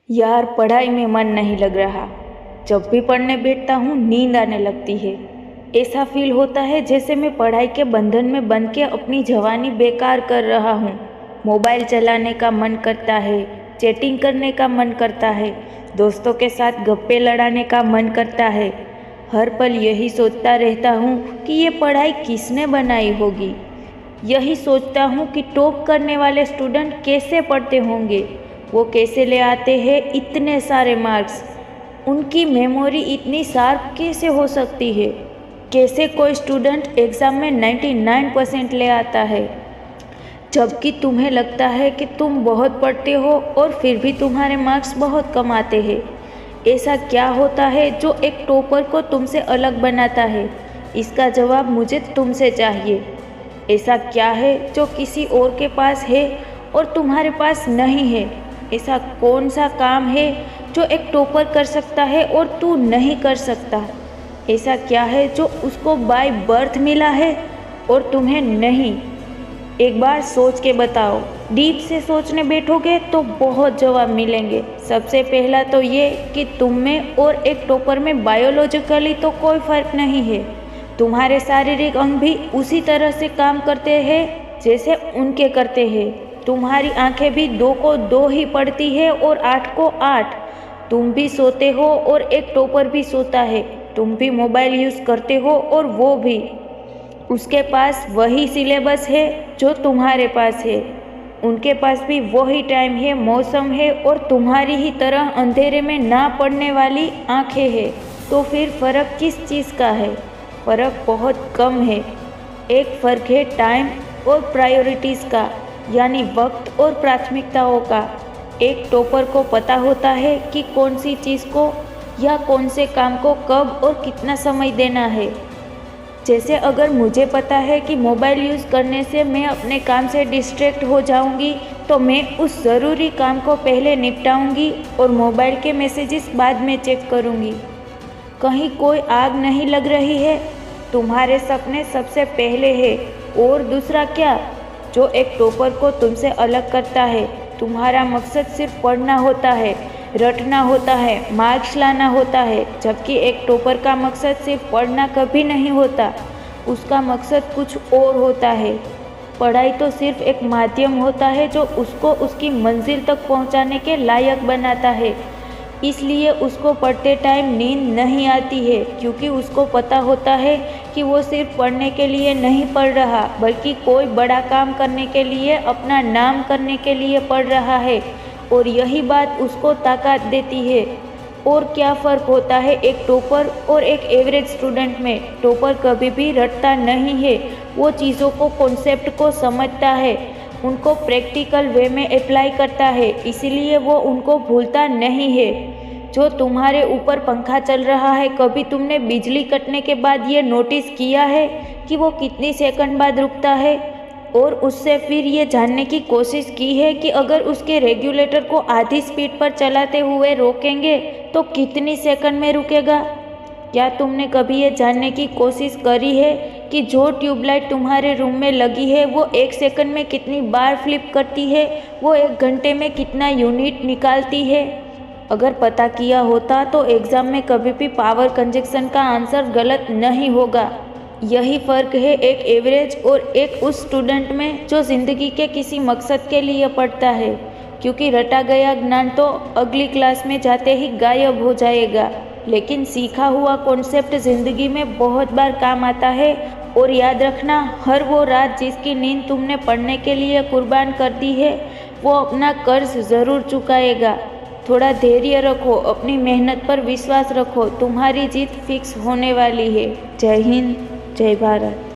यार पढ़ाई में मन नहीं लग रहा। जब भी पढ़ने बैठता हूँ नींद आने लगती है। ऐसा फील होता है जैसे मैं पढ़ाई के बंधन में बंध के अपनी जवानी बेकार कर रहा हूँ। मोबाइल चलाने का मन करता है, चैटिंग करने का मन करता है, दोस्तों के साथ गप्पे लड़ाने का मन करता है। हर पल यही सोचता रहता हूँ कि ये पढ़ाई किसने बनाई होगी। यही सोचता हूँ कि टॉप करने वाले स्टूडेंट कैसे पढ़ते होंगे, वो कैसे ले आते हैं इतने सारे मार्क्स, उनकी मेमोरी इतनी शार्प कैसे हो सकती है, कैसे कोई स्टूडेंट एग्ज़ाम में 99% ले आता है, जबकि तुम्हें लगता है कि तुम बहुत पढ़ते हो और फिर भी तुम्हारे मार्क्स बहुत कम आते हैं। ऐसा क्या होता है जो एक टॉपर को तुमसे अलग बनाता है? इसका जवाब मुझे तुमसे चाहिए। ऐसा क्या है जो किसी और के पास है और तुम्हारे पास नहीं है? ऐसा कौन सा काम है जो एक टॉपर कर सकता है और तू नहीं कर सकता? ऐसा क्या है जो उसको बाय बर्थ मिला है और तुम्हें नहीं? एक बार सोच के बताओ। डीप से सोचने बैठोगे तो बहुत जवाब मिलेंगे। सबसे पहला तो ये कि तुम में और एक टॉपर में बायोलॉजिकली तो कोई फ़र्क नहीं है। तुम्हारे शारीरिक अंग भी उसी तरह से काम करते हैं जैसे उनके करते हैं। तुम्हारी आंखें भी 2 को 2 ही पढ़ती है और 8 को 8। तुम भी सोते हो और एक टॉपर भी सोता है। तुम भी मोबाइल यूज़ करते हो और वो भी। उसके पास वही सिलेबस है जो तुम्हारे पास है। उनके पास भी वही टाइम है, मौसम है और तुम्हारी ही तरह अंधेरे में ना पड़ने वाली आंखें हैं। तो फिर फ़र्क किस चीज़ का है? फ़र्क बहुत कम है। एक फ़र्क है टाइम और प्रायोरिटीज़ का, यानी वक्त और प्राथमिकताओं का। एक टॉपर को पता होता है कि कौन सी चीज़ को या कौन से काम को कब और कितना समय देना है। जैसे अगर मुझे पता है कि मोबाइल यूज़ करने से मैं अपने काम से डिस्ट्रैक्ट हो जाऊंगी, तो मैं उस ज़रूरी काम को पहले निपटाऊंगी और मोबाइल के मैसेजेस बाद में चेक करूंगी। कहीं कोई आग नहीं लग रही है? तुम्हारे सपने सबसे पहले है। और दूसरा क्या जो एक टॉपर को तुमसे अलग करता है? तुम्हारा मकसद सिर्फ पढ़ना होता है, रटना होता है, मार्क्स लाना होता है, जबकि एक टॉपर का मकसद सिर्फ पढ़ना कभी नहीं होता। उसका मकसद कुछ और होता है। पढ़ाई तो सिर्फ एक माध्यम होता है जो उसको उसकी मंजिल तक पहुंचाने के लायक बनाता है। इसलिए उसको पढ़ते टाइम नींद नहीं आती है, क्योंकि उसको पता होता है कि वो सिर्फ पढ़ने के लिए नहीं पढ़ रहा, बल्कि कोई बड़ा काम करने के लिए, अपना नाम करने के लिए पढ़ रहा है। और यही बात उसको ताकत देती है। और क्या फ़र्क होता है एक टॉपर और एक एवरेज स्टूडेंट में? टॉपर कभी भी रटता नहीं है, वो चीज़ों को, कॉन्सेप्ट को समझता है, उनको प्रैक्टिकल वे में अप्लाई करता है, इसीलिए वो उनको भूलता नहीं है। जो तुम्हारे ऊपर पंखा चल रहा है, कभी तुमने बिजली कटने के बाद ये नोटिस किया है कि वो कितनी सेकंड बाद रुकता है? और उससे फिर ये जानने की कोशिश की है कि अगर उसके रेगुलेटर को आधी स्पीड पर चलाते हुए रोकेंगे तो कितनी सेकंड में रुकेगा? क्या तुमने कभी ये जानने की कोशिश करी है कि जो ट्यूबलाइट तुम्हारे रूम में लगी है वो 1 सेकंड में कितनी बार फ्लिप करती है, वो 1 घंटे में कितना यूनिट निकालती है? अगर पता किया होता तो एग्ज़ाम में कभी भी पावर कंजप्शन का आंसर गलत नहीं होगा। यही फ़र्क है एक एवरेज और एक उस स्टूडेंट में जो ज़िंदगी के किसी मकसद के लिए पढ़ता है, क्योंकि रटा गया ज्ञान तो अगली क्लास में जाते ही गायब हो जाएगा, लेकिन सीखा हुआ कॉन्सेप्ट ज़िंदगी में बहुत बार काम आता है। और याद रखना, हर वो रात जिसकी नींद तुमने पढ़ने के लिए कुर्बान कर दी है, वो अपना कर्ज ज़रूर चुकाएगा। थोड़ा धैर्य रखो, अपनी मेहनत पर विश्वास रखो, तुम्हारी जीत फिक्स होने वाली है। जय हिंद, जय भारत।